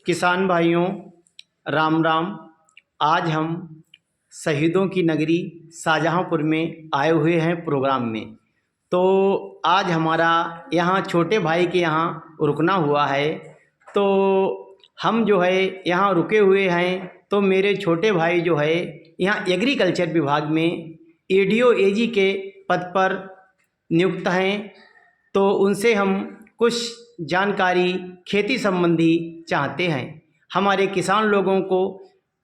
किसान भाइयों, राम राम। आज हम शहीदों की नगरी शाहजहाँपुर में आए हुए हैं प्रोग्राम में। तो आज हमारा यहाँ छोटे भाई के यहाँ रुकना हुआ है, तो हम जो है यहाँ रुके हुए हैं। तो मेरे छोटे भाई जो है यहाँ एग्रीकल्चर विभाग में एडीओ एजी के पद पर नियुक्त हैं। तो उनसे हम कुछ जानकारी खेती संबंधी चाहते हैं। हमारे किसान लोगों को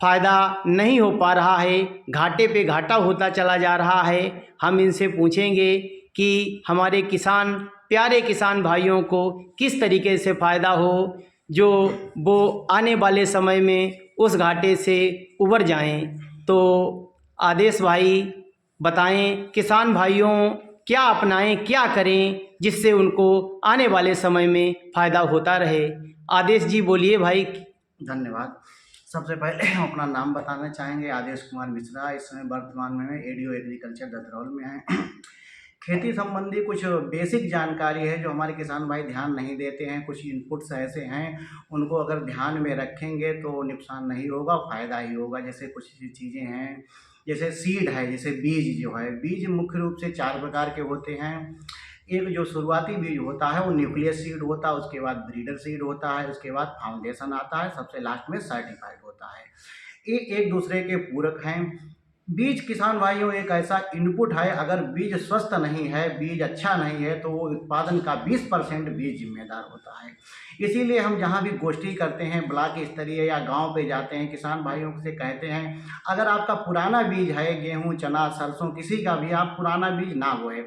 फ़ायदा नहीं हो पा रहा है, घाटे पे घाटा होता चला जा रहा है। हम इनसे पूछेंगे कि हमारे किसान, प्यारे किसान भाइयों को किस तरीके से फ़ायदा हो, जो वो आने वाले समय में उस घाटे से उबर जाएं। तो आदेश भाई बताएं, किसान भाइयों क्या अपनाएं, क्या करें जिससे उनको आने वाले समय में फ़ायदा होता रहे। आदेश जी बोलिए भाई। धन्यवाद। सबसे पहले हम अपना नाम बताना चाहेंगे। आदेश कुमार मिश्रा। इस समय वर्तमान में एडीओ एग्रीकल्चर ददरौल में है। खेती संबंधी कुछ बेसिक जानकारी है जो हमारे किसान भाई ध्यान नहीं देते हैं। कुछ इनपुट्स ऐसे हैं, उनको अगर ध्यान में रखेंगे तो नुकसान नहीं होगा, फ़ायदा ही होगा। जैसे कुछ चीज़ें हैं, जैसे सीड है, जैसे बीज जो है, बीज मुख्य रूप से 4 प्रकार के होते हैं। एक जो शुरुआती बीज होता है वो न्यूक्लियस सीड होता है, उसके बाद ब्रीडर सीड होता है, उसके बाद फाउंडेशन आता है, सबसे लास्ट में सर्टिफाइड होता है। ये एक दूसरे के पूरक हैं। बीज किसान भाइयों एक ऐसा इनपुट है, अगर बीज स्वस्थ नहीं है, बीज अच्छा नहीं है, तो वो उत्पादन का 20% बीज जिम्मेदार होता है। इसीलिए हम जहाँ भी गोष्ठी करते हैं, ब्लॉक स्तरीय या गांव पे जाते हैं, किसान भाइयों से कहते हैं अगर आपका पुराना बीज है, गेहूं, चना, सरसों, किसी का भी, आप पुराना बीज ना बोएं,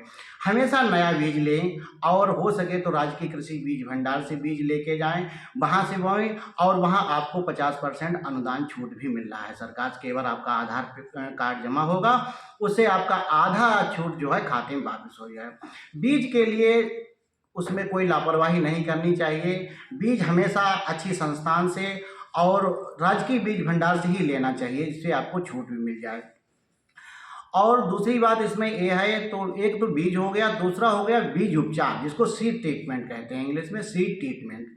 हमेशा नया बीज लें। और हो सके तो राजकीय कृषि बीज भंडार से बीज लेके जाएं, वहाँ से बोएं। और वहाँ आपको 50% अनुदान छूट भी मिल रहा है सरकार से। केवल आपका आधार कार्ड जमा होगा, उससे आपका आधा छूट जो है खाते में वापस हो जाए। बीज के लिए उसमें कोई लापरवाही नहीं करनी चाहिए। बीज हमेशा अच्छी संस्थान से और राजकीय बीज भंडार से ही लेना चाहिए, इससे आपको छूट भी मिल जाए। और दूसरी बात इसमें यह है, तो एक तो बीज हो गया, दूसरा हो गया बीज उपचार, जिसको सीड ट्रीटमेंट कहते हैं, इंग्लिश में सीड ट्रीटमेंट।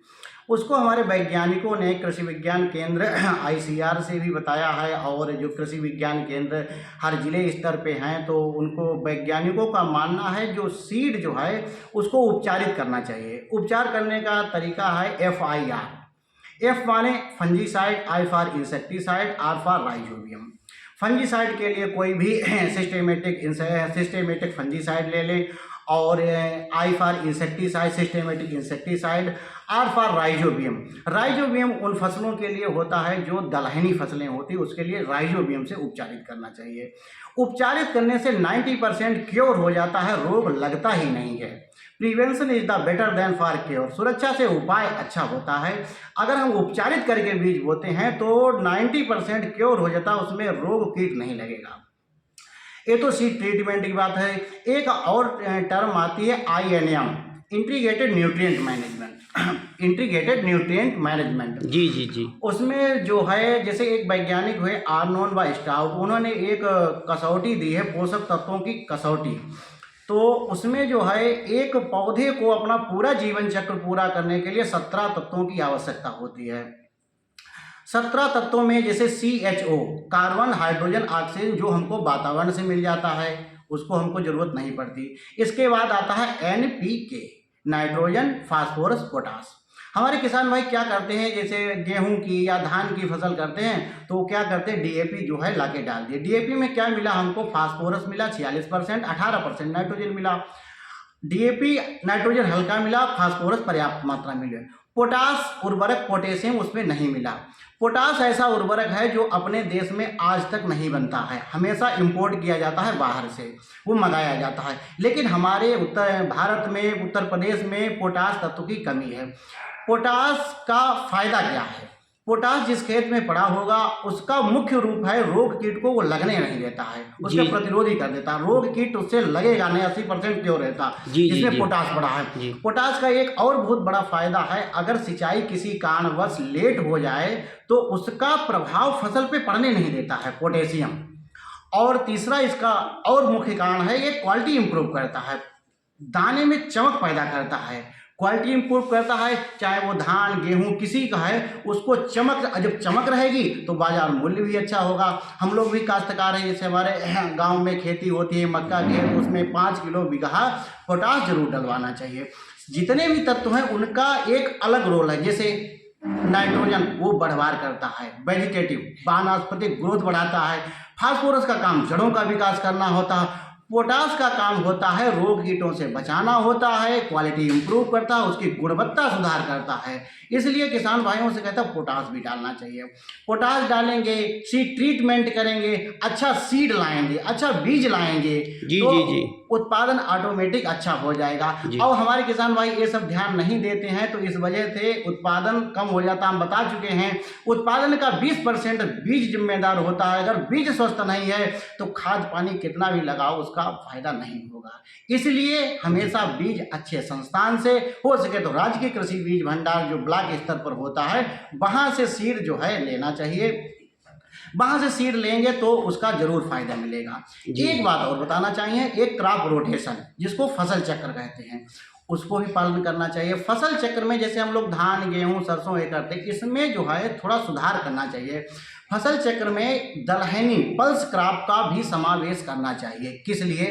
उसको हमारे वैज्ञानिकों ने कृषि विज्ञान केंद्र आईसीआर से भी बताया है, और जो कृषि विज्ञान केंद्र हर जिले स्तर पे हैं, तो उनको वैज्ञानिकों का मानना है जो सीड जो है उसको उपचारित करना चाहिए। उपचार करने का तरीका है FIR। एफ माने fungicide, I for insecticide, R for rhizobium. Fungicide के लिए कोई भी सिस्टेमेटिक फंजीसाइड ले लें, और I for insecticide systematic insecticide, R for rhizobium. Rhizobium उन फसलों के लिए होता है जो दलहनी फसलें होती, उसके लिए राइजोबियम से उपचारित करना चाहिए। उपचारित करने से 90% क्योर हो जाता है, रोग लगता ही नहीं है। Prevention is the better than for cure. सुरक्षा से उपाय अच्छा होता है। अगर हम उपचारित करके बीज बोते हैं तो 90% क्योर हो जाता है, उसमें रोग कीट नहीं लगेगा। ये तो सीड ट्रीटमेंट की बात है। एक और टर्म आती है INM, integrated nutrient management. Integrated nutrient management, जी जी जी। उसमें जो है, जैसे एक वैज्ञानिक हुए आर्नोन व स्टाउट, उन्होंने एक कसौटी दी है, पोषक तत्वों की कसौटी। तो उसमें जो है एक पौधे को अपना पूरा जीवन चक्र पूरा करने के लिए 17 तत्वों की आवश्यकता होती है। 17 तत्वों में जैसे CHO, कार्बन, हाइड्रोजन, ऑक्सीजन, जो हमको वातावरण से मिल जाता है, उसको हमको जरूरत नहीं पड़ती। इसके बाद आता है NPK, नाइट्रोजन, फास्फोरस, पोटास। हमारे किसान भाई क्या करते हैं, जैसे गेहूं की या धान की फसल करते हैं, तो क्या करते हैं, DAP जो है लाके डाल दिए। DAP में क्या मिला हमको, फास्फोरस मिला 46%, 18% नाइट्रोजन मिला। DAP नाइट्रोजन हल्का मिला, फास्फोरस पर्याप्त मात्रा मिले। पोटास उर्वरक, पोटेशियम उसमें नहीं मिला। पोटास ऐसा उर्वरक है जो अपने देश में आज तक नहीं बनता है, हमेशा इंपोर्ट किया जाता है बाहर से, वो मंगाया जाता है। लेकिन हमारे उत्तर भारत में, उत्तर प्रदेश में पोटास तत्व की कमी है। पोटास का फायदा क्या है, पोटास जिस खेत में पड़ा होगा उसका मुख्य रूप है रोग कीट को वो लगने नहीं देता है, उसका प्रतिरोधी कर देता है। रोग कीट उससे लगेगा नहीं, 80% क्यों रहता, जिसमें पोटास पड़ा है। पोटास का एक और बहुत बड़ा फायदा है, अगर सिंचाई किसी कारणवश लेट हो जाए तो उसका प्रभाव फसल पे पड़ने नहीं देता है, पोटेशियम। और तीसरा इसका और मुख्य कारण है, ये क्वालिटी इंप्रूव करता है, दाने में चमक पैदा करता है। क्वालिटी इंप्रूव करता है, चाहे वो धान गेहूं किसी का है, उसको जब चमक रहेगी तो बाजार मूल्य भी अच्छा होगा। हम लोग भी काश्तकार हैं, जैसे हमारे गांव में खेती होती है मक्का की, तो उसमें 5 किलो बीघा पोटाश जरूर डलवाना चाहिए। जितने भी तत्व हैं उनका एक अलग रोल है, जैसे नाइट्रोजन वो बढ़वार करता है, वेजिटेटिव वानस्पतिक ग्रोथ बढ़ाता है, फास्फोरस का काम जड़ों का विकास करना होता है, पोटाश का काम होता है रोग कीटों से बचाना होता है, क्वालिटी इंप्रूव करता है, उसकी गुणवत्ता सुधार करता है। इसलिए किसान भाइयों से कहता है पोटाश भी डालना चाहिए। पोटाश डालेंगे, सीड ट्रीटमेंट करेंगे, अच्छा सीड लाएंगे, अच्छा बीज लाएंगे, जी तो जी जी उत्पादन ऑटोमेटिक अच्छा हो जाएगा। और हमारे किसान भाई ये सब ध्यान नहीं देते हैं, तो इस वजह से उत्पादन कम हो जाता। हम बता चुके हैं उत्पादन का 20% बीज जिम्मेदार होता है। अगर बीज स्वस्थ नहीं है तो खाद पानी कितना भी लगाओ उसका फायदा नहीं होगा। इसलिए हमेशा बीज अच्छे संस्थान से, हो सके तो राज्य के कृषि बीज भंडार जो ब्लॉक स्तर पर होता है वहां से सीड जो है लेना चाहिए। वहां से सीड लेंगे तो उसका जरूर फायदा मिलेगा। एक बात और बताना चाहिए, एक क्रॉप रोटेशन जिसको फसल चक्र कहते हैं उसको भी पालन करना चाहिए। फसल चक्र में जैसे हम लोग धान गेहूं सरसों ये करते हैं, इसमें जो है थोड़ा सुधार करना चाहिए। फसल चक्र में दलहनी पल्स क्रॉप का भी समावेश करना चाहिए। किस लिए?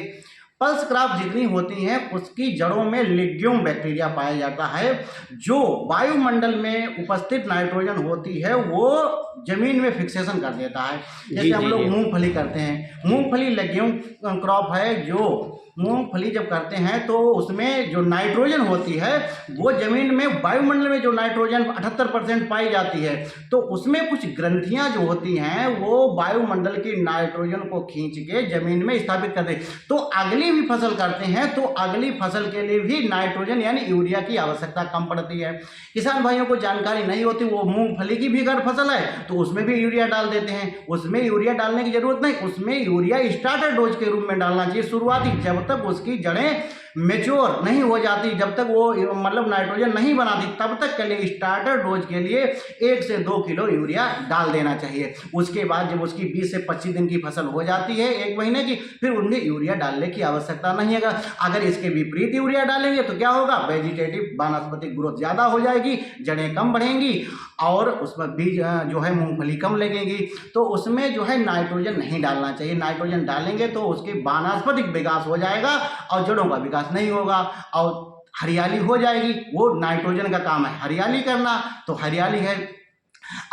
पल्स क्रॉप जितनी होती हैं उसकी जड़ों में लिग्यूम बैक्टीरिया पाया जाता है, जो वायुमंडल में उपस्थित नाइट्रोजन होती है वो जमीन में फिक्सेशन कर देता है। जैसे हम लोग मूंगफली करते हैं, मूंगफली लिग्यूम क्रॉप है, जो मूंगफली जब करते हैं तो उसमें जो नाइट्रोजन होती है वो जमीन में वायुमंडल में जो नाइट्रोजन 78% पाई जाती है, तो उसमें कुछ ग्रंथियां जो होती हैं वो वायुमंडल की नाइट्रोजन को खींच के जमीन में स्थापित करते हैं। तो अगली भी फसल करते हैं तो अगली फसल के लिए भी नाइट्रोजन यानी यूरिया की आवश्यकता कम पड़ती है। किसान भाइयों को जानकारी नहीं होती, वो मूंगफली की भी अगर फसल है तो उसमें भी यूरिया डाल देते हैं। उसमें यूरिया डालने की जरूरत नहीं, उसमें यूरिया स्टार्टर डोज के रूप में डालना चाहिए शुरुआती, जब तक उसकी जड़ें मेच्योर नहीं हो जाती, जब तक वो मतलब नाइट्रोजन नहीं बनाती, तब तक के लिए स्टार्टर डोज के लिए 1 से 2 किलो यूरिया डाल देना चाहिए। उसके बाद जब उसकी 20 से 25 दिन की फसल हो जाती है, 1 महीने की, फिर उनमें यूरिया डालने की आवश्यकता नहीं है। अगर इसके विपरीत यूरिया डालेंगे तो क्या होगा? वेजिटेटिव वानस्पतिक ग्रोथ ज़्यादा हो जाएगी, जड़ें कम बढ़ेंगी और उसमें बीज जो है मूंगफली कम लगेगी। तो उसमें जो है नाइट्रोजन नहीं डालना चाहिए। नाइट्रोजन डालेंगे तो उसके वानस्पतिक विकास हो जाएगा और जड़ों का विकास नहीं होगा और हरियाली हो जाएगी। वो नाइट्रोजन का काम है हरियाली करना, तो हरियाली है।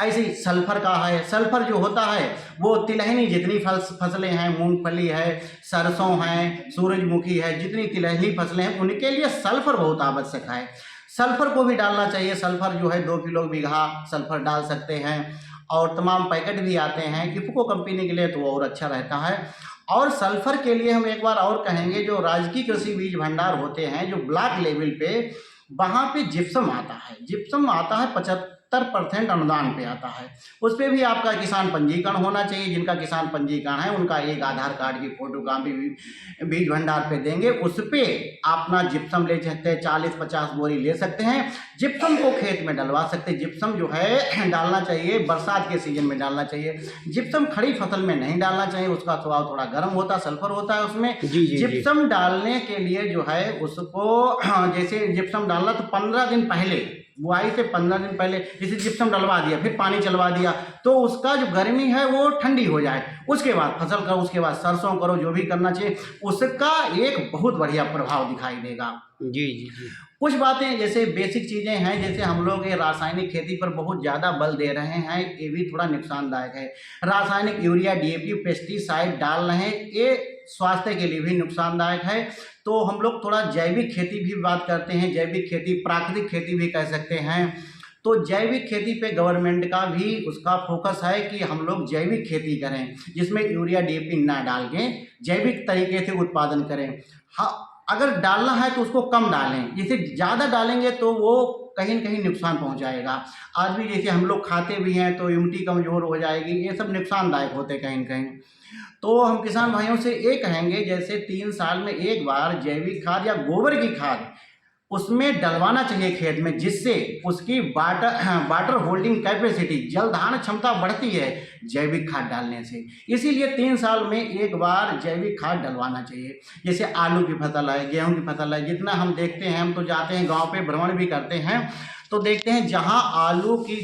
ऐसे ही सल्फर का है, सल्फर जो होता है वो तिलहनी जितनी फसलें हैं, मूंगफली है, सरसों है, सूरजमुखी है, जितनी तिलहनी फसलें हैं उनके लिए सल्फर बहुत आवश्यक है। सल्फर को भी डालना चाहिए। सल्फर जो है 2 किलो बीघा सल्फर डाल सकते हैं और तमाम पैकेट भी आते हैं इफको कंपनी के लिए, तो और अच्छा रहता है। और सल्फर के लिए हम एक बार और कहेंगे, जो राजकीय कृषि बीज भंडार होते हैं जो ब्लॉक लेवल पे, वहाँ पे जिप्सम आता है। जिप्सम आता है 75% अनुदान पे आता है। उस पर भी आपका किसान पंजीकरण होना चाहिए। जिनका किसान पंजीकरण है उनका एक आधार कार्ड की फोटो कापी बीज भंडार पे देंगे, उस पर अपना जिप्सम ले सकते हैं। 40-50 बोरी ले सकते हैं। जिप्सम को खेत में डलवा सकते हैं। जिप्सम जो है डालना चाहिए बरसात के सीजन में डालना चाहिए। जिप्सम खड़ी फसल में नहीं डालना चाहिए, उसका स्वभाव थोड़ा गर्म होता है, सल्फर होता है उसमें। जिप्सम डालने के लिए जो है उसको जैसे जिप्सम डालना तो 15 दिन पहले, बुआई से 15 दिन पहले जैसे जिप्सम डलवा दिया, फिर पानी चलवा दिया, तो उसका जो गर्मी है वो ठंडी हो जाए। उसके बाद फसल करो, उसके बाद सरसों करो, जो भी करना चाहिए, उसका एक बहुत बढ़िया प्रभाव दिखाई देगा। जी जी जी। कुछ बातें जैसे बेसिक चीज़ें हैं, जैसे हम लोग ये रासायनिक खेती पर बहुत ज़्यादा बल दे रहे हैं, ये भी थोड़ा नुकसानदायक है। रासायनिक यूरिया डीएपी पेस्टिसाइड डाल रहे हैं, ये स्वास्थ्य के लिए भी नुकसानदायक है। तो हम लोग थोड़ा जैविक खेती भी बात करते हैं। जैविक खेती, प्राकृतिक खेती भी कह सकते हैं। तो जैविक खेती पे गवर्नमेंट का भी उसका फोकस है कि हम लोग जैविक खेती करें, जिसमें यूरिया डीएपी ना डाल के जैविक तरीके से उत्पादन करें। हाँ, अगर डालना है तो उसको कम डालें, जैसे ज़्यादा डालेंगे तो वो कहीं न कहीं नुकसान पहुंचाएगा। आज भी जैसे हम लोग खाते भी हैं तो इम्यूनिटी कमज़ोर हो जाएगी, ये सब नुकसानदायक होते कहीं न कहीं। तो हम किसान भाइयों से ये कहेंगे, जैसे 3 साल में एक बार जैविक खाद या गोबर की खाद उसमें डलवाना चाहिए खेत में, जिससे उसकी वाटर होल्डिंग कैपेसिटी, जल धारण क्षमता बढ़ती है जैविक खाद डालने से। इसीलिए 3 साल में एक बार जैविक खाद डलवाना चाहिए। जैसे आलू की फसल है, गेहूं की फसल है, जितना हम देखते हैं, हम तो जाते हैं गांव पे, भ्रमण भी करते हैं, तो देखते हैं जहां आलू की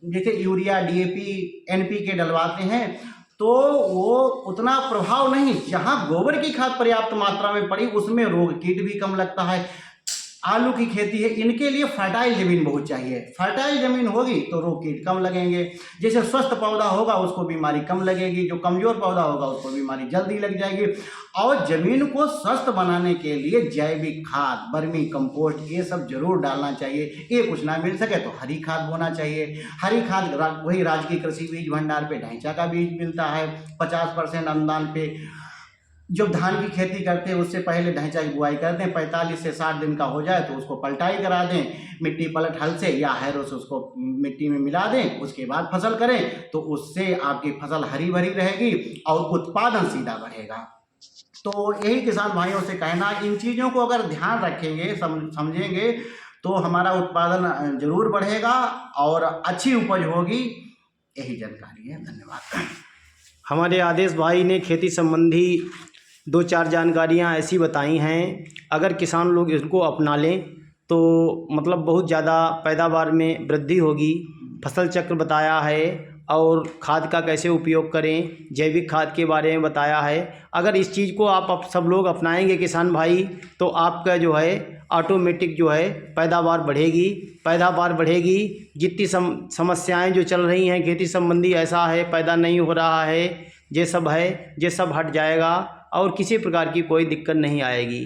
जैसे यूरिया, डीएपी, एनपीके डलवाते हैं तो वो उतना प्रभाव नहीं। जहां गोबर की खाद पर्याप्त मात्रा में पड़ी उसमें रोग कीट भी कम लगता है। आलू की खेती है, इनके लिए फर्टाइल ज़मीन बहुत चाहिए। फर्टाइल ज़मीन होगी तो रोग कीट कम लगेंगे। जैसे स्वस्थ पौधा होगा उसको बीमारी कम लगेगी, जो कमज़ोर पौधा होगा उसको बीमारी जल्दी लग जाएगी। और ज़मीन को स्वस्थ बनाने के लिए जैविक खाद, वर्मी कंपोस्ट, ये सब जरूर डालना चाहिए। ये कुछ ना मिल सके तो हरी खाद बोना चाहिए। हरी खाद वही राजकीय कृषि बीज भंडार पे ढैंचा का बीज मिलता है 50% अनुदान पे। जब धान की खेती करते हैं उससे पहले ढैंचा की बुआई कर दें, 45 से 60 दिन का हो जाए तो उसको पलटाई करा दें, मिट्टी पलट हल से या हैरो से उसको मिट्टी में मिला दें, उसके बाद फसल करें तो उससे आपकी फसल हरी भरी रहेगी और उत्पादन सीधा बढ़ेगा। तो यही किसान भाइयों से कहना, इन चीज़ों को अगर ध्यान रखेंगे, समझेंगे तो हमारा उत्पादन जरूर बढ़ेगा और अच्छी उपज होगी। यही जानकारी है। धन्यवाद। हमारे आदेश भाई ने खेती संबंधी 2-4 जानकारियाँ ऐसी बताई हैं, अगर किसान लोग इनको अपना लें तो मतलब बहुत ज़्यादा पैदावार में वृद्धि होगी। फसल चक्र बताया है और खाद का कैसे उपयोग करें, जैविक खाद के बारे में बताया है। अगर इस चीज़ को आप सब लोग अपनाएंगे किसान भाई तो आपका जो है ऑटोमेटिक जो है पैदावार बढ़ेगी। जितनी समस्याएं जो चल रही हैं खेती संबंधी, ऐसा है पैदा नहीं हो रहा है, ये सब हट जाएगा और किसी प्रकार की कोई दिक्कत नहीं आएगी।